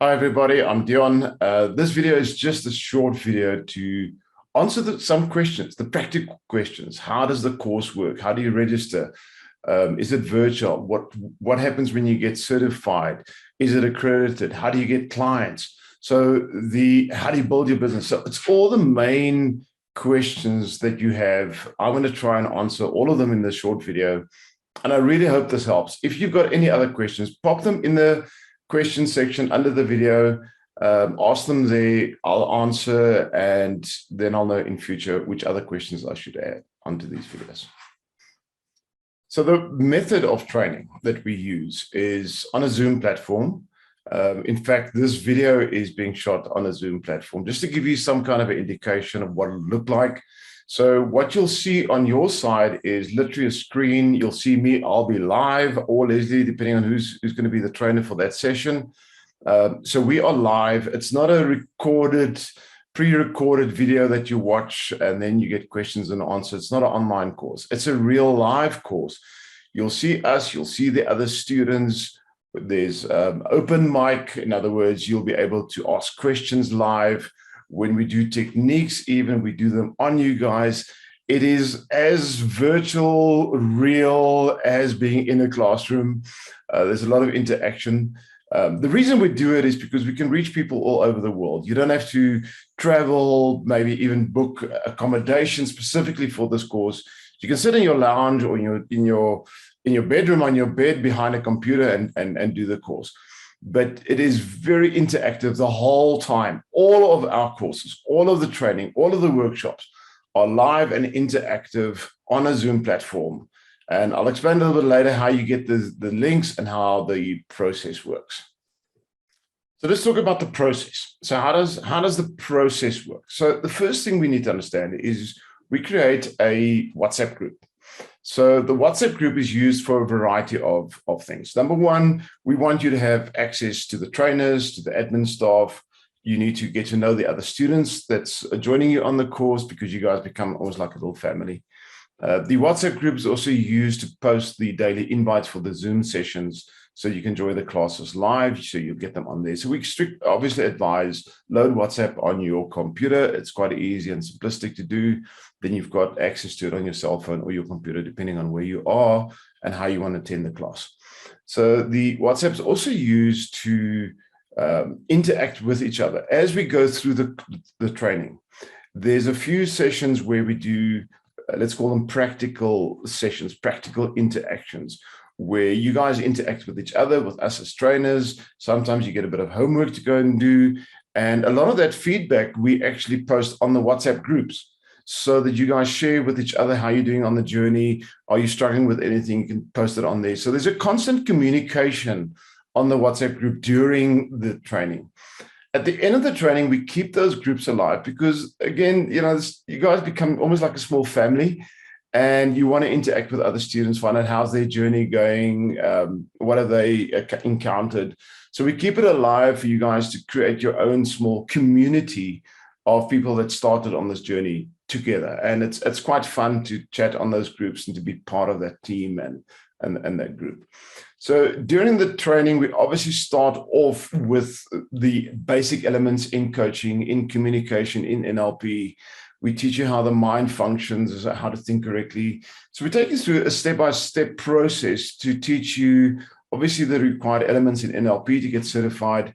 Hi everybody, I'm Dion. This video is just a short video to answer some questions, the practical questions. How does the course work? How do you register? Is it virtual? What happens when you get certified? Is it accredited? How do you get clients? How do you build your business? So it's all the main questions that you have. I'm going to try and answer all of them in this short video. And I really hope this helps. If you've got any other questions, pop them in the question section under the video. Ask them there, I'll answer, and then I'll know in future which other questions I should add onto these videos. So the method of training that we use is on a Zoom platform. In fact, this video is being shot on a Zoom platform, just to give you some kind of an indication of what it'll look like. So what you'll see on your side is literally a screen. You'll see me, I'll be live, or Leslie, depending on who's going to be the trainer for that session. So we are live. It's not a pre-recorded video that you watch and then you get questions and answers. It's not an online course. It's a real live course. You'll see us, you'll see the other students. There's open mic. In other words, you'll be able to ask questions live. When we do techniques, even we do them on you guys. It is as virtual, real as being in a classroom. There's a lot of interaction. The reason we do it is because we can reach people all over the world. You don't have to travel, maybe even book accommodation specifically for this course. You can sit in your lounge or in your bedroom on your bed behind a computer and do the course. But it is very interactive the whole time. All of our courses, all of the training, all of the workshops are live and interactive on a Zoom platform. And I'll explain a little bit later how you get the links and how the process works. So let's talk about the process. So how does the process work? So the first thing we need to understand is we create a WhatsApp group. So the WhatsApp group is used for a variety of things. Number one, we want you to have access to the trainers, to the admin staff. You need to get to know the other students that's joining you on the course because you guys become almost like a little family. The WhatsApp group is also used to post the daily invites for the Zoom sessions so you can join the classes live, so you'll get them on there. So we obviously advise load WhatsApp on your computer. It's quite easy and simplistic to do. Then you've got access to it on your cell phone or your computer, depending on where you are and how you want to attend the class. So the WhatsApp is also used to interact with each other as we go through the training. There's a few sessions where we do, let's call them practical sessions, practical interactions, where you guys interact with each other, with us as trainers. Sometimes you get a bit of homework to go and do. And a lot of that feedback we actually post on the WhatsApp groups so that you guys share with each other how you're doing on the journey. Are you struggling with anything? You can post it on there. So there's a constant communication on the WhatsApp group during the training. At the end of the training, we keep those groups alive because, again, you guys become almost like a small family. And you want to interact with other students, find out how's their journey going, what have they encountered. So we keep it alive for you guys to create your own small community of people that started on this journey together. And it's quite fun to chat on those groups and to be part of that team and that group. So during the training, we obviously start off with the basic elements in coaching, in communication, in NLP. We teach you how the mind functions, how to think correctly. So we take you through a step-by-step process to teach you, obviously, the required elements in NLP to get certified.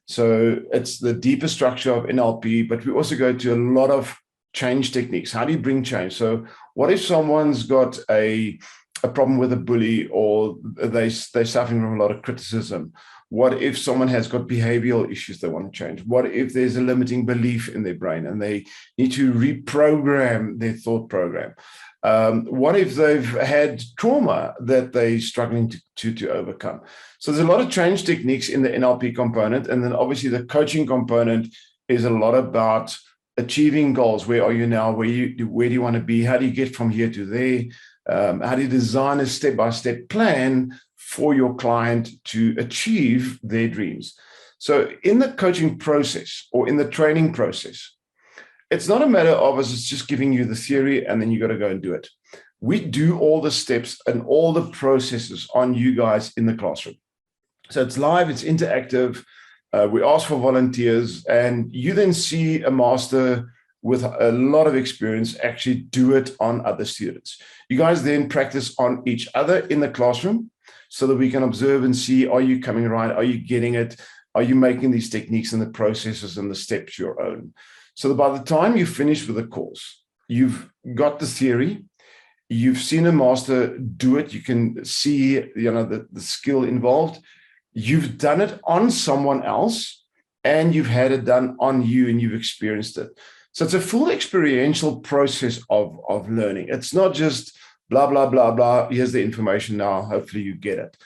So it's the deeper structure of NLP, but we also go to a lot of change techniques. How do you bring change? So what if someone's got a problem with a bully or they're suffering from a lot of criticism? What if someone has got behavioral issues they want to change? What if there's a limiting belief in their brain and they need to reprogram their thought program? What if they've had trauma that they're struggling to overcome? So there's a lot of change techniques in the NLP component. And then obviously the coaching component is a lot about achieving goals. Where are you now? Where do you want to be? How do you get from here to there? How do you design a step-by-step plan for your client to achieve their dreams? So in the coaching process or in the training process, it's not a matter of us just giving you the theory and then you got to go and do it. We do all the steps and all the processes on you guys in the classroom. So it's live, it's interactive. We ask for volunteers, and you then see a master with a lot of experience actually do it on other students. You guys then practice on each other in the classroom so that we can observe and see, are you coming right? Are you getting it? Are you making these techniques and the processes and the steps your own? So that by the time you finish with the course, you've got the theory, you've seen a master do it, you can see the skill involved, you've done it on someone else, and you've had it done on you and you've experienced it. So it's a full experiential process of learning. It's not just blah, blah, blah, blah. Here's the information now. Hopefully you get it.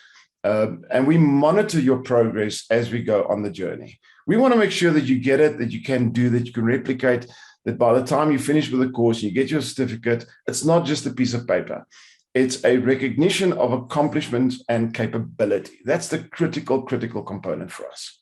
And we monitor your progress as we go on the journey. We want to make sure that you get it, that you can do, that you can replicate, that by the time you finish with the course, you get your certificate, it's not just a piece of paper. It's a recognition of accomplishment and capability. That's the critical component for us.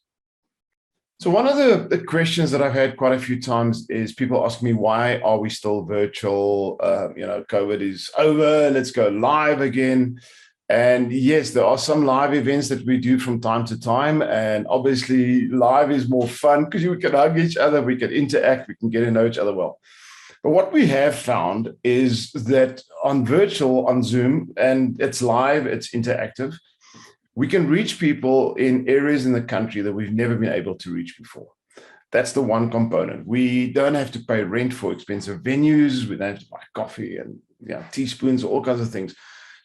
So one of the questions that I've had quite a few times is people ask me, why are we still virtual? COVID is over, let's go live again. And yes, there are some live events that we do from time to time. And obviously live is more fun because we can hug each other, we can interact, we can get to know each other well. But what we have found is that on virtual, on Zoom, and it's live, it's interactive, we can reach people in areas in the country that we've never been able to reach before. That's the one component. We don't have to pay rent for expensive venues. We don't have to buy coffee and teaspoons, all kinds of things.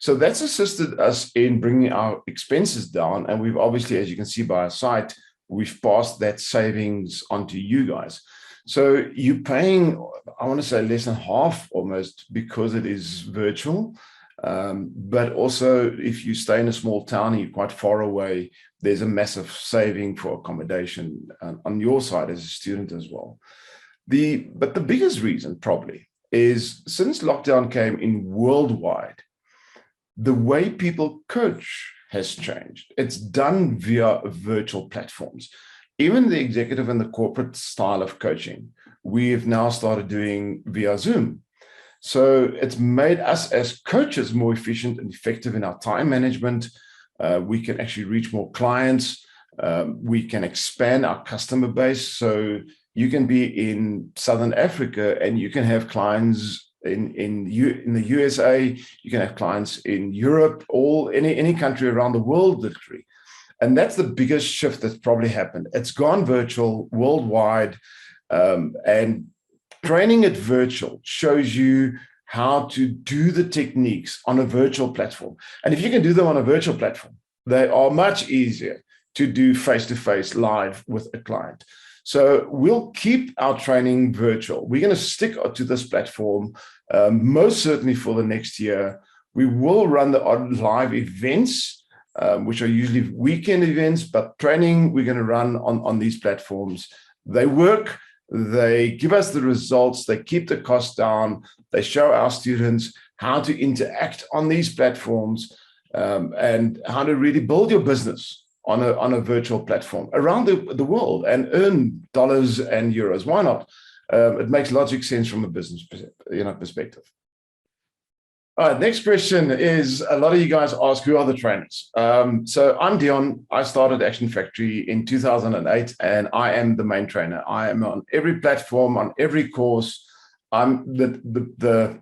So that's assisted us in bringing our expenses down. And we've obviously, as you can see by our site, we've passed that savings onto you guys. So you're paying, I want to say less than half almost, because it is virtual. But also, if you stay in a small town and you're quite far away, there's a massive saving for accommodation on your side as a student as well. But the biggest reason probably is since lockdown came in worldwide, the way people coach has changed. It's done via virtual platforms. Even the executive and the corporate style of coaching, we've now started doing via Zoom. So it's made us as coaches more efficient and effective in our time management. We can actually reach more clients. We can expand our customer base. So you can be in Southern Africa and you can have clients in the USA. You can have clients in Europe, any country around the world, literally. And that's the biggest shift that's probably happened. It's gone virtual worldwide, and training it virtual shows you how to do the techniques on a virtual platform. And if you can do them on a virtual platform, they are much easier to do face-to-face live with a client. So we'll keep our training virtual. We're going to stick to this platform most certainly for the next year. We will run the odd live events, which are usually weekend events, but training we're going to run on these platforms. They work. They give us the results, they keep the costs down, they show our students how to interact on these platforms, and how to really build your business on a virtual platform around the world and earn dollars and euros. Why not? It makes logic sense from a business perspective. All right, next question is, a lot of you guys ask, who are the trainers? So I'm Dion. I started Action Factory in 2008, and I am the main trainer. I am on every platform, on every course. I'm the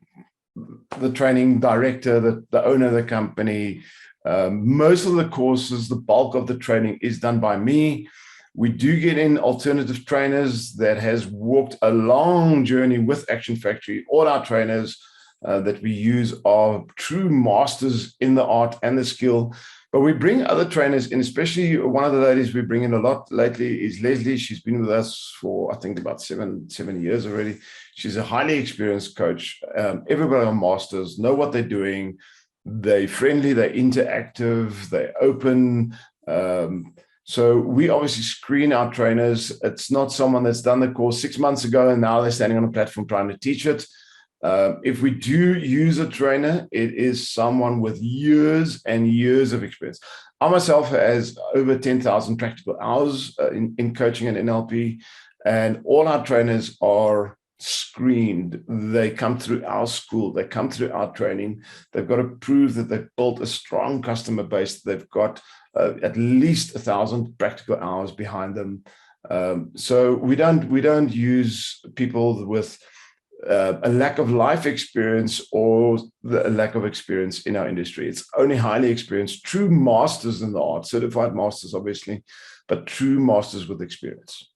training director, the owner of the company. Most of the courses, the bulk of the training is done by me. We do get in alternative trainers that has walked a long journey with Action Factory. All our trainers that we use are true masters in the art and the skill. But we bring other trainers in, especially one of the ladies we bring in a lot lately is Leslie. She's been with us for, I think, about seven years already. She's a highly experienced coach. Everybody are masters, know what they're doing. They're friendly, they're interactive, they're open. So we obviously screen our trainers. It's not someone that's done the course 6 months ago and now they're standing on a platform trying to teach it. If we do use a trainer, it is someone with years and years of experience. I myself has over 10,000 practical hours in coaching and NLP, and all our trainers are screened. They come through our school, they come through our training. They've got to prove that they've built a strong customer base. They've got at least 1,000 practical hours behind them. So we don't use people with a lack of life experience or a lack of experience in our industry. It's only highly experienced, true masters in the art, certified masters, obviously, but true masters with experience.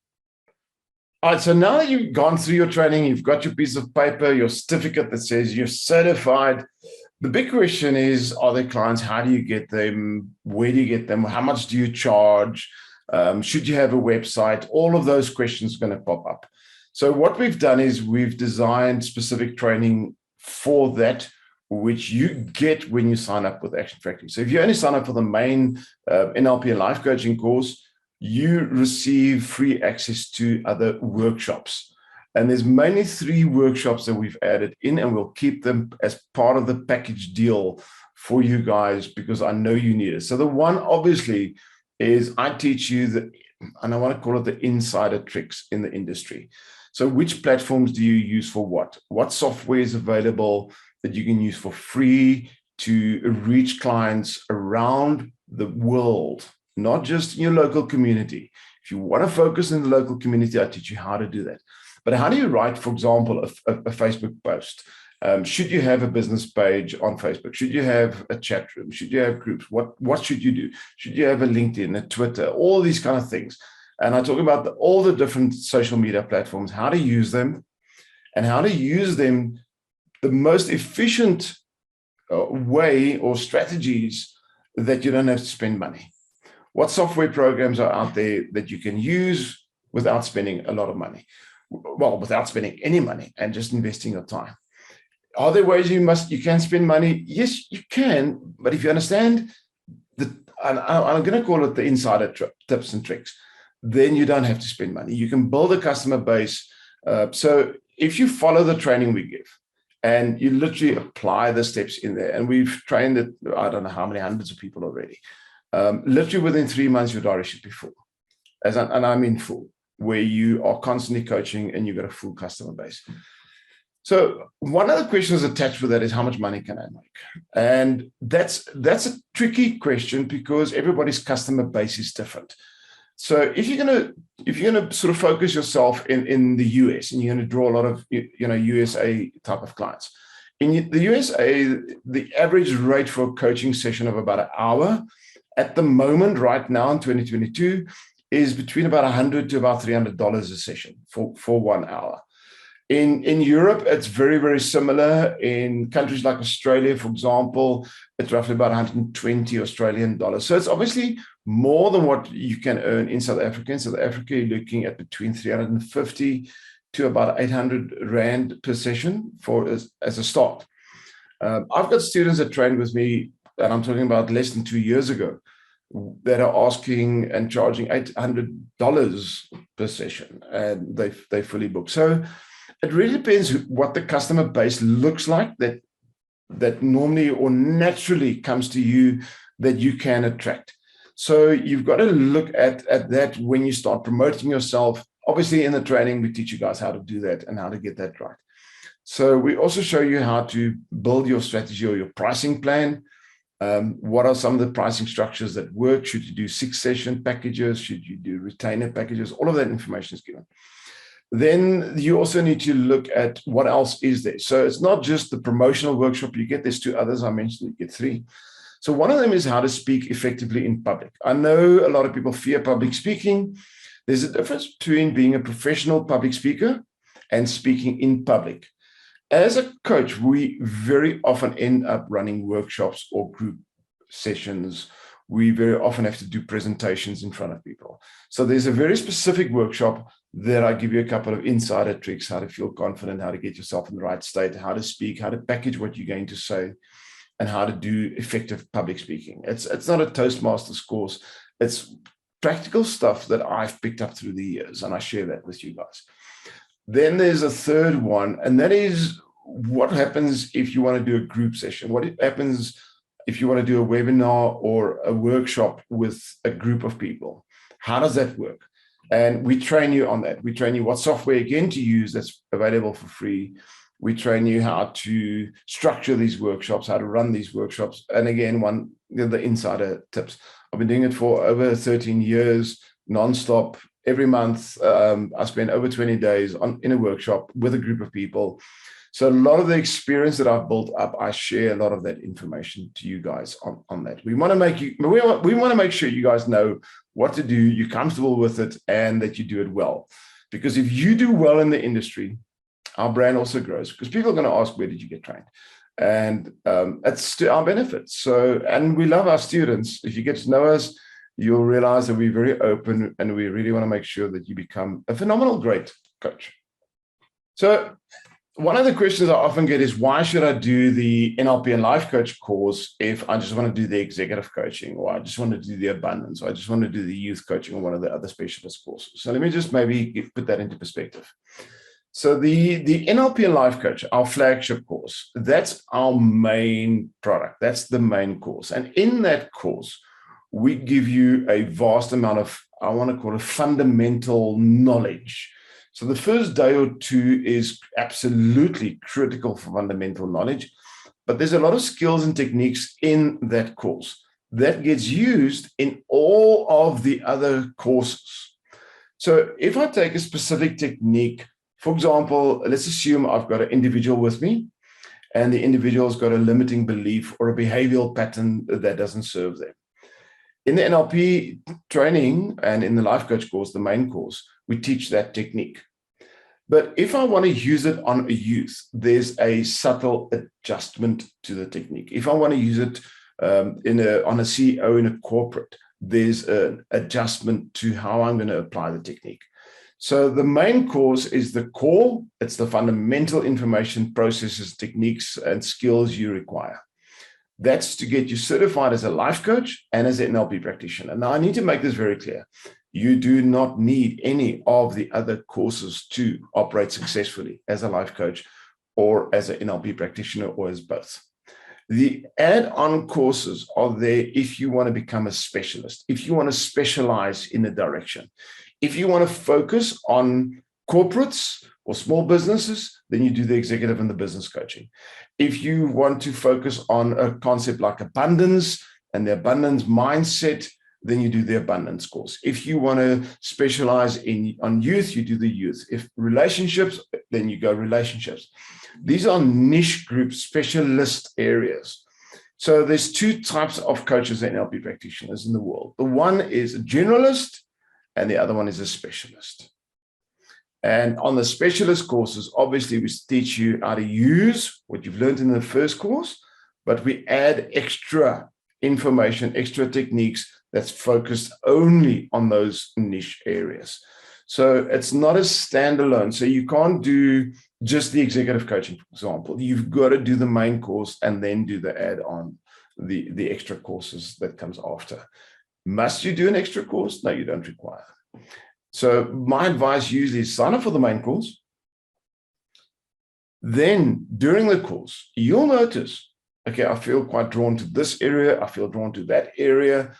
All right, so now that you've gone through your training, you've got your piece of paper, your certificate that says you're certified. The big question is, are there clients? How do you get them? Where do you get them? How much do you charge? Should you have a website? All of those questions are going to pop up. So what we've done is we've designed specific training for that, which you get when you sign up with Action Factory. So if you only sign up for the main NLP and life coaching course, you receive free access to other workshops. And there's mainly 3 workshops that we've added in, and we'll keep them as part of the package deal for you guys because I know you need it. So the one obviously is I teach you the, and I want to call it the insider tricks in the industry. So which platforms do you use for what? What software is available that you can use for free to reach clients around the world, not just in your local community. If you want to focus in the local community, I teach you how to do that. But how do you write, for example, a Facebook post? Should you have a business page on Facebook? Should you have a chat room? Should you have groups? What should you do? Should you have a LinkedIn, a Twitter, all these kind of things? And I talk about all the different social media platforms, how to use them, and how to use them the most efficient way or strategies that you don't have to spend money. What software programs are out there that you can use without spending a lot of money? Well, without spending any money and just investing your time. Are there ways you can spend money? Yes, you can. But if you understand, I'm going to call it the insider tips and tricks, then you don't have to spend money. You can build a customer base. So if you follow the training we give and you literally apply the steps in there, and we've trained it, I don't know how many hundreds of people already, literally within 3 months, your diary should be full. And I mean full, where you are constantly coaching and you've got a full customer base. So one of the questions attached with that is, how much money can I make? And that's a tricky question because everybody's customer base is different. So if you're gonna sort of focus yourself in the US and you're gonna draw a lot of USA type of clients, in the USA, the average rate for a coaching session of about an hour at the moment, right now in 2022, is between about $100 to about $300 a session for 1 hour. In Europe, it's very, very similar. In countries like Australia, for example, it's roughly about 120 Australian dollars. So it's obviously more than what you can earn in South Africa. In South Africa, you're looking at between 350 to about 800 Rand per session as a start. I've got students that trained with me, and I'm talking about less than 2 years ago, that are asking and charging $800 per session, and they fully book. So it really depends what the customer base looks like that normally or naturally comes to you that you can attract. So you've got to look at that when you start promoting yourself. Obviously, in the training, we teach you guys how to do that and how to get that right. So we also show you how to build your strategy or your pricing plan. What are some of the pricing structures that work? Should you do 6-session packages? Should you do retainer packages? All of that information is given. Then you also need to look at what else is there. So it's not just the promotional workshop you get. There's 2 others I mentioned, you get 3. So one of them is how to speak effectively in public. I know a lot of people fear public speaking. There's a difference between being a professional public speaker and speaking in public. As a coach, we very often end up running workshops or group sessions. We very often have to do presentations in front of people. So there's a very specific workshop that I give you a couple of insider tricks, how to feel confident, how to get yourself in the right state, how to speak, how to package what you're going to say, and how to do effective public speaking. It's not a Toastmasters course. It's practical stuff that I've picked up through the years, and I share that with you guys. Then there's a third one, and that is what happens if you want to do a group session. What happens if you want to do a webinar or a workshop with a group of people? How does that work? And we train you on that. We train you what software, again, to use that's available for free. We train you how to structure these workshops, how to run these workshops. And again, the insider tips. I've been doing it for over 13 years, nonstop. Every month, I spend over 20 days in a workshop with a group of people. So a lot of the experience that I've built up, I share a lot of that information to you guys on that. We want to make sure you guys know what to do, you're comfortable with it, and that you do it well. Because if you do well in the industry, our brand also grows, because people are going to ask, where did you get trained? And it's to our benefit. So, and we love our students. If you get to know us, you'll realize that we're very open, and we really want to make sure that you become a phenomenal, great coach. So one of the questions I often get is, why should I do the NLP and life coach course if I just want to do the executive coaching, or I just want to do the abundance, or I just want to do the youth coaching, or one of the other specialist courses? So let me just maybe put that into perspective. So the NLP and life coach, our flagship course, that's our main product. That's the main course. And in that course, we give you a vast amount of, I want to call it, fundamental knowledge. So the first day or two is absolutely critical for fundamental knowledge, but there's a lot of skills and techniques in that course that gets used in all of the other courses. So if I take a specific technique, for example, let's assume I've got an individual with me, and the individual's got a limiting belief or a behavioral pattern that doesn't serve them. In the NLP training and in the life coach course, the main course, we teach that technique. But if I want to use it on a youth, there's a subtle adjustment to the technique. If I want to use it on a CEO in a corporate, there's an adjustment to how I'm going to apply the technique. So the main course is the core. It's the fundamental information, processes, techniques, and skills you require. That's to get you certified as a life coach and as an NLP practitioner. Now, I need to make this very clear. You do not need any of the other courses to operate successfully as a life coach or as an NLP practitioner, or as both. The add-on courses are there if you want to become a specialist, if you want to specialize in a direction. If you want to focus on corporates or small businesses, then you do the executive and the business coaching. If you want to focus on a concept like abundance and the abundance mindset, then you do the abundance course. If you want to specialize on youth, you do the youth. If relationships, then you go relationships. These are niche group specialist areas. So there's two types of coaches and NLP practitioners in the world. The one is a generalist, and the other one is a specialist. And on the specialist courses, obviously, we teach you how to use what you've learned in the first course, but we add extra information, extra techniques that's focused only on those niche areas. So it's not a standalone. So you can't do just the executive coaching, for example. You've got to do the main course and then do the add-on, the extra courses that comes after. Must you do an extra course? No, you don't require. So my advice usually is sign up for the main course. Then during the course, you'll notice, okay, I feel quite drawn to this area. I feel drawn to that area.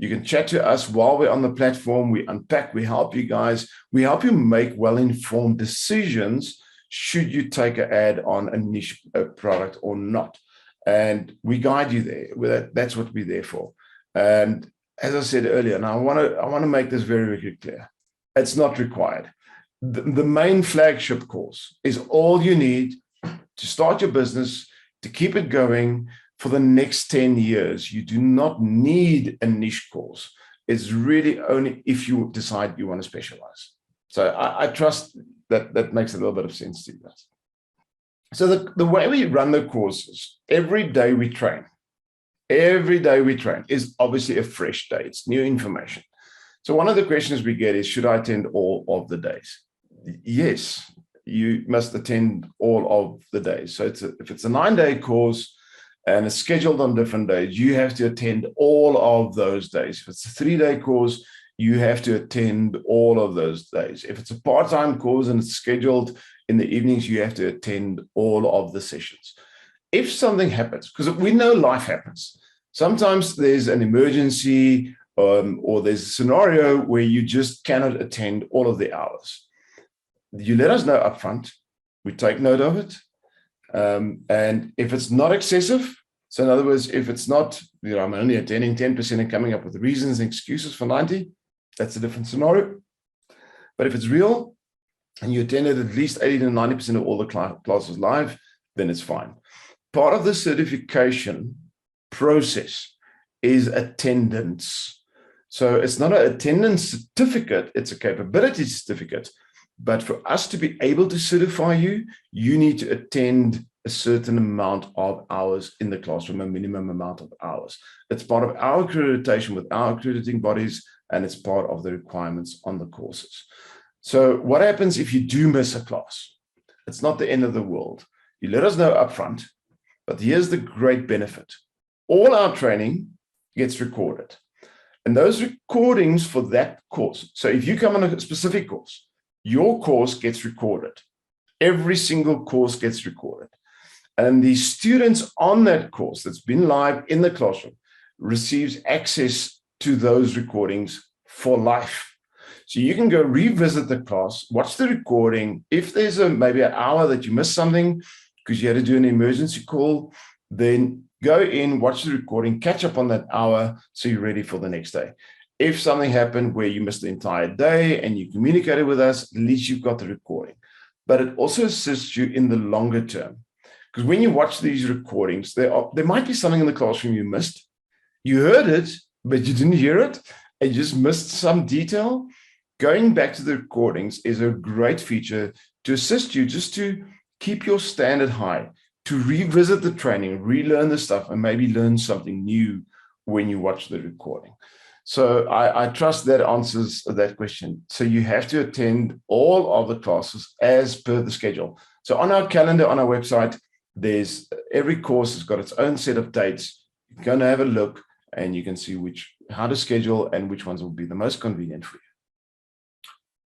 You can chat to us while we're on the platform. We unpack, we help you guys. We help you make well-informed decisions should you take an ad on a niche product or not. And we guide you there. That's what we're there for. And as I said earlier, and I want to make this very, very clear, it's not required. The main flagship course is all you need to start your business, to keep it going for the next 10 years. You do not need a niche course. It's really only if you decide you want to specialize. So I trust that makes a little bit of sense to you guys. So the way we run the courses, every day we train. Every day we train is obviously a fresh day. It's new information. So one of the questions we get is, should I attend all of the days? Yes, you must attend all of the days. So if it's a 9-day course and it's scheduled on different days, you have to attend all of those days. If it's a 3-day course, you have to attend all of those days. If it's a part-time course and it's scheduled in the evenings, you have to attend all of the sessions. If something happens, because we know life happens, sometimes there's an emergency or there's a scenario where you just cannot attend all of the hours. You let us know upfront. We take note of it. And if it's not excessive, so in other words, if it's not, I'm only attending 10% and coming up with reasons and excuses for 90, that's a different scenario. But if it's real and you attended at least 80 to 90% of all the classes live, then it's fine. Part of the certification process is attendance. So it's not an attendance certificate, it's a capability certificate. But for us to be able to certify you, you need to attend a certain amount of hours in the classroom, a minimum amount of hours. It's part of our accreditation with our accrediting bodies, and it's part of the requirements on the courses. So what happens if you do miss a class? It's not the end of the world. You let us know upfront, but here's the great benefit. All our training gets recorded. And those recordings for that course, so if you come on a specific course, your course gets recorded. Every single course gets recorded. And the students on that course that's been live in the classroom receives access to those recordings for life. So you can go revisit the class, watch the recording. If there's maybe an hour that you missed something because you had to do an emergency call, then go in, watch the recording, catch up on that hour so you're ready for the next day. If something happened where you missed the entire day and you communicated with us, at least you've got the recording. But it also assists you in the longer term. Because when you watch these recordings, there might be something in the classroom you missed. You heard it, but you didn't hear it, and you just missed some detail. Going back to the recordings is a great feature to assist you just to keep your standard high, to revisit the training, relearn the stuff, and maybe learn something new when you watch the recording. So I trust that answers that question. So you have to attend all of the classes as per the schedule. So on our calendar, on our website, every course has got its own set of dates. You can have a look and you can see how to schedule and which ones will be the most convenient for you.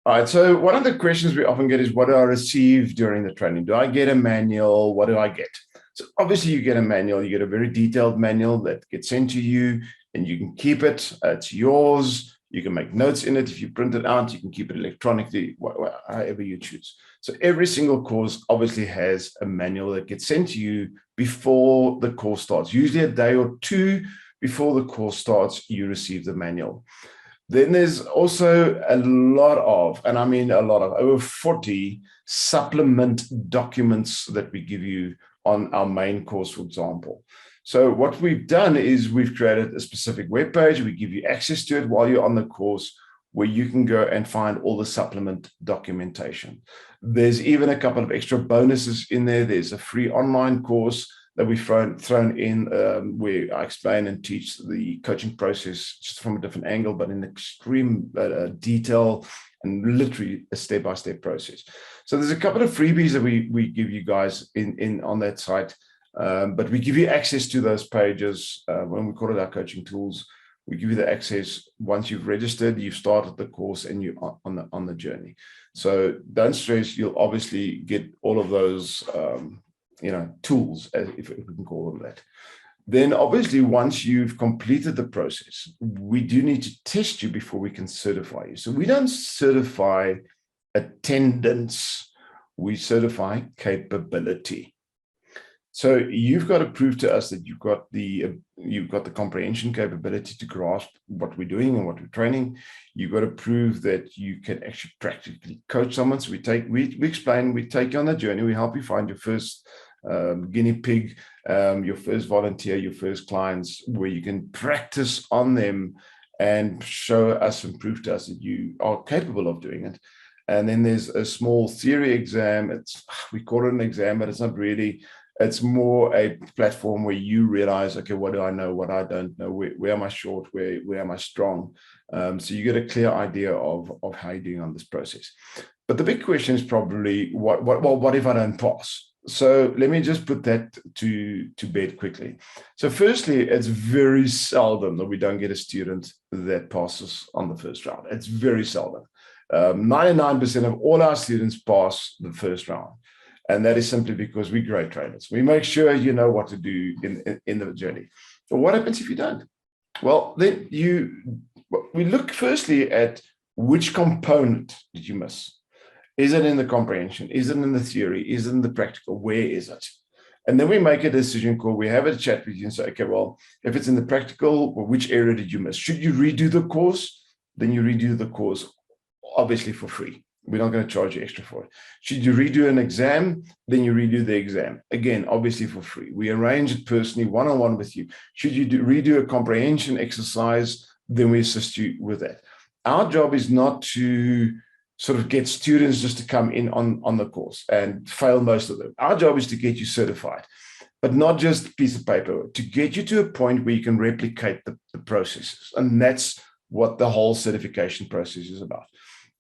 All right, so one of the questions we often get is, what do I receive during the training? Do I get a manual? What do I get? So obviously you get a manual. You get a very detailed manual that gets sent to you and you can keep it. It's yours. You can make notes in it. If you print it out, you can keep it electronically, however you choose. So every single course obviously has a manual that gets sent to you before the course starts. Usually a day or two before the course starts, you receive the manual. Then there's also a lot of, and I mean a lot of, over 40 supplement documents that we give you on our main course, for example. So what we've done is we've created a specific web page. We give you access to it while you're on the course, where you can go and find all the supplement documentation. There's even a couple of extra bonuses in there. There's a free online course that we've thrown in where I explain and teach the coaching process just from a different angle, but in extreme detail and literally a step-by-step process. So there's a couple of freebies that we give you guys on that site, but we give you access to those pages when we call it our coaching tools. We give you the access once you've registered, you've started the course, and you're on the journey. So don't stress. You'll obviously get all of those tools, if we can call them that. Then obviously, once you've completed the process, we do need to test you before we can certify you. So we don't certify attendance, we certify capability. So you've got to prove to us that you've got the comprehension capability to grasp what we're doing and what we're training. You've got to prove that you can actually practically coach someone. So we explain, we take you on the journey, we help you find your first guinea pig, your first volunteer, your first clients, where you can practice on them and show us and prove to us that you are capable of doing it. And then there's a small theory exam. We call it an exam, but it's not really. It's more a platform where you realize, okay, what do I know, what I don't know, where am I short, where am I strong? So you get a clear idea of how you're doing on this process. But the big question is probably, what if I don't pass? So let me just put that to bed quickly. So firstly, it's very seldom that we don't get a student that passes on the first round. It's very seldom. 99% of all our students pass the first round. And that is simply because we're great trainers. We make sure you know what to do in the journey. But what happens if you don't? Well, then we look firstly at which component did you miss? Is it in the comprehension? Is it in the theory? Is it in the practical? Where is it? And then we make a decision call. We have a chat with you and say, okay, well, if it's in the practical, well, which area did you miss? Should you redo the course? Then you redo the course, obviously for free. We're not going to charge you extra for it. Should you redo an exam? Then you redo the exam. Again, obviously for free. We arrange it personally, one-on-one with you. Should you redo a comprehension exercise? Then we assist you with that. Our job is not to sort of get students just to come in on the course and fail most of them. Our job is to get you certified, but not just a piece of paper, to get you to a point where you can replicate the processes. And that's what the whole certification process is about.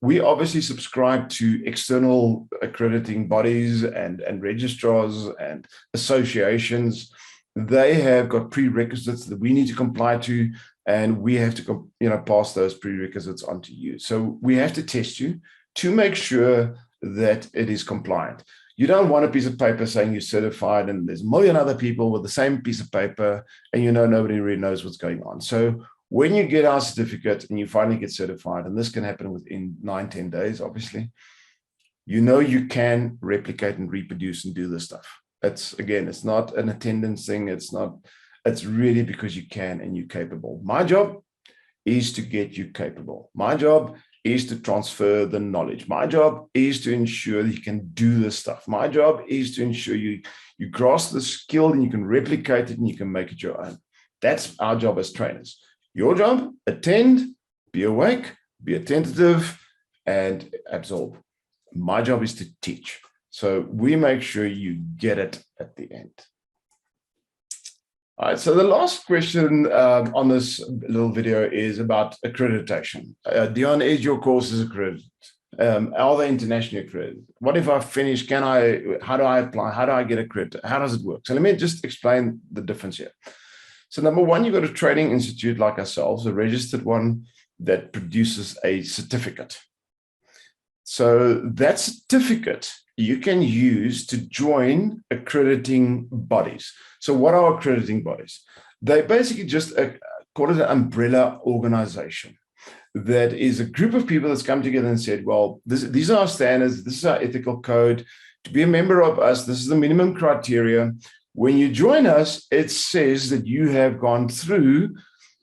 We obviously subscribe to external accrediting bodies and registrars and associations. They have got prerequisites that we need to comply to, and we have to, pass those prerequisites on to you. So we have to test you to make sure that it is compliant. You don't want a piece of paper saying you're certified and there's a million other people with the same piece of paper and nobody really knows what's going on. So when you get our certificate and you finally get certified, and this can happen within 9-10 days, obviously, you can replicate and reproduce and do this stuff. It's not an attendance thing. It's really because you can and you're capable. My job is to get you capable. My job is to transfer the knowledge. My job is to ensure that you can do this stuff. My job is to ensure you grasp the skill and you can replicate it and you can make it your own. That's our job as trainers. Your job, attend, be awake, be attentive, and absorb. My job is to teach. So we make sure you get it at the end. All right, so the last question on this little video is about accreditation. Dion, is your courses accredited? Are they internationally accredited? What if I finish? How do I apply? How do I get accredited? How does it work? So let me just explain the difference here. So number one, you've got a training institute like ourselves, a registered one that produces a certificate. So that certificate you can use to join accrediting bodies. So what are accrediting bodies? They basically just call it an umbrella organization. That is a group of people that's come together and said, well, these are our standards, this is our ethical code. To be a member of us, this is the minimum criteria. When you join us, it says that you have gone through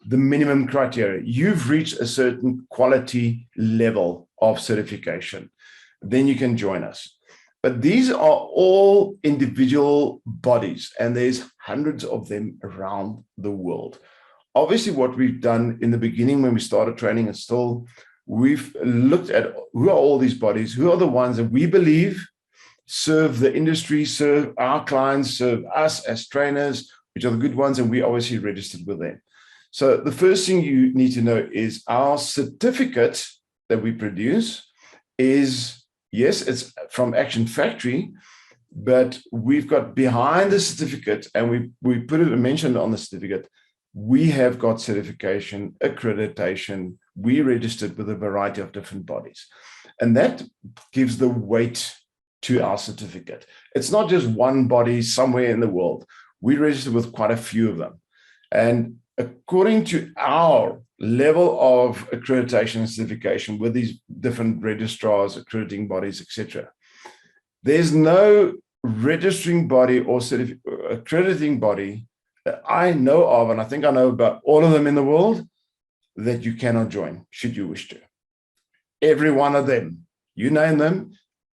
the minimum criteria. You've reached a certain quality level of certification. Then you can join us. But these are all individual bodies, and there's hundreds of them around the world. Obviously, what we've done in the beginning when we started training and still, we've looked at who are all these bodies, who are the ones that we believe serve the industry, serve our clients, serve us as trainers, which are the good ones, and we obviously registered with them. So the first thing you need to know is our certificate that we produce is, yes, it's from Action Factory, but we've got behind the certificate, and we put it and mentioned on the certificate, we have got certification, accreditation, we registered with a variety of different bodies. And that gives the weight to our certificate. It's not just one body somewhere in the world. We register with quite a few of them. And according to our level of accreditation and certification with these different registrars, accrediting bodies, etc., there's no registering body or accrediting body that I know of, and I think I know about all of them in the world, that you cannot join, should you wish to. Every one of them, you name them.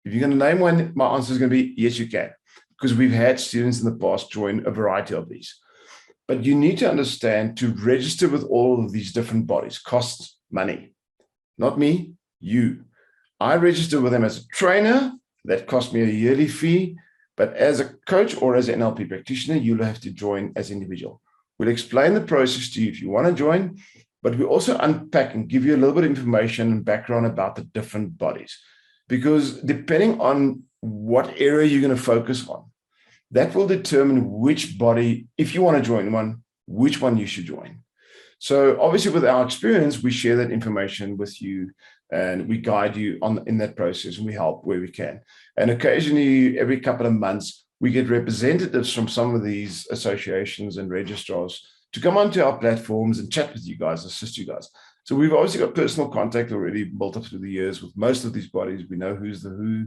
If you're going to name one, my answer is going to be yes, you can, because we've had students in the past join a variety of these. But you need to understand, to register with all of these different bodies costs money. Not me, you. I register with them as a trainer. That cost me a yearly fee. But as a coach or as an NLP practitioner, you'll have to join as individual. We'll explain the process to you if you want to join, but we also unpack and give you a little bit of information and background about the different bodies. Because depending on what area you're going to focus on, that will determine which body, if you want to join one, which one you should join. So obviously with our experience, we share that information with you and we guide you in that process, and we help where we can. And occasionally, every couple of months, we get representatives from some of these associations and registrars to come onto our platforms and chat with you guys, assist you guys. So we've obviously got personal contact already built up through the years with most of these bodies. We know who's the who.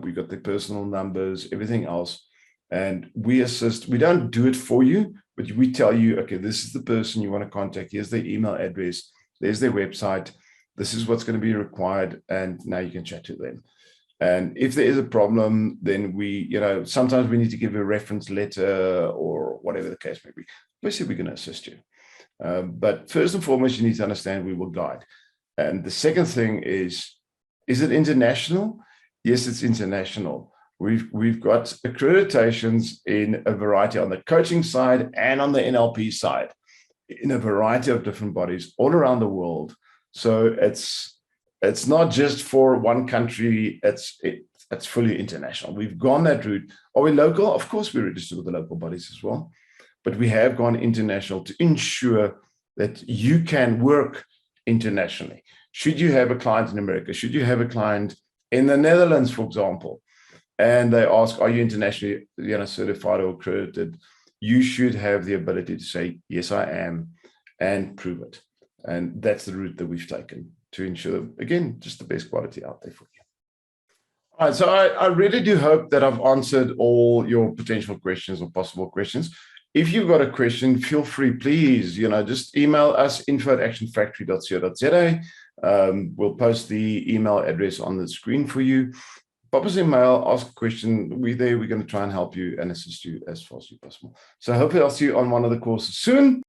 We've got their personal numbers, everything else. And we assist. We don't do it for you, but we tell you, okay, this is the person you want to contact. Here's their email address. There's their website. This is what's going to be required. And now you can chat to them. And if there is a problem, then we, sometimes we need to give a reference letter or whatever the case may be. Obviously, we're going to assist you. But first and foremost, you need to understand we will guide. And the second thing is it international? Yes, it's international. We've got accreditations in a variety on the coaching side and on the NLP side in a variety of different bodies all around the world. So it's not just for one country, it's fully international. We've gone that route. Are we local? Of course, we register with the local bodies as well, but we have gone international to ensure that you can work internationally. Should you have a client in America, should you have a client in the Netherlands, for example, and they ask, are you internationally certified or accredited? You should have the ability to say, yes, I am, and prove it. And that's the route that we've taken to ensure, again, just the best quality out there for you. All right, so I really do hope that I've answered all your potential questions or possible questions. If you've got a question, feel free, please, just email us info@actionfactory.co.za. We'll post the email address on the screen for you. Pop us an email, ask a question. We're there. We're going to try and help you and assist you as fast as possible. So hopefully I'll see you on one of the courses soon.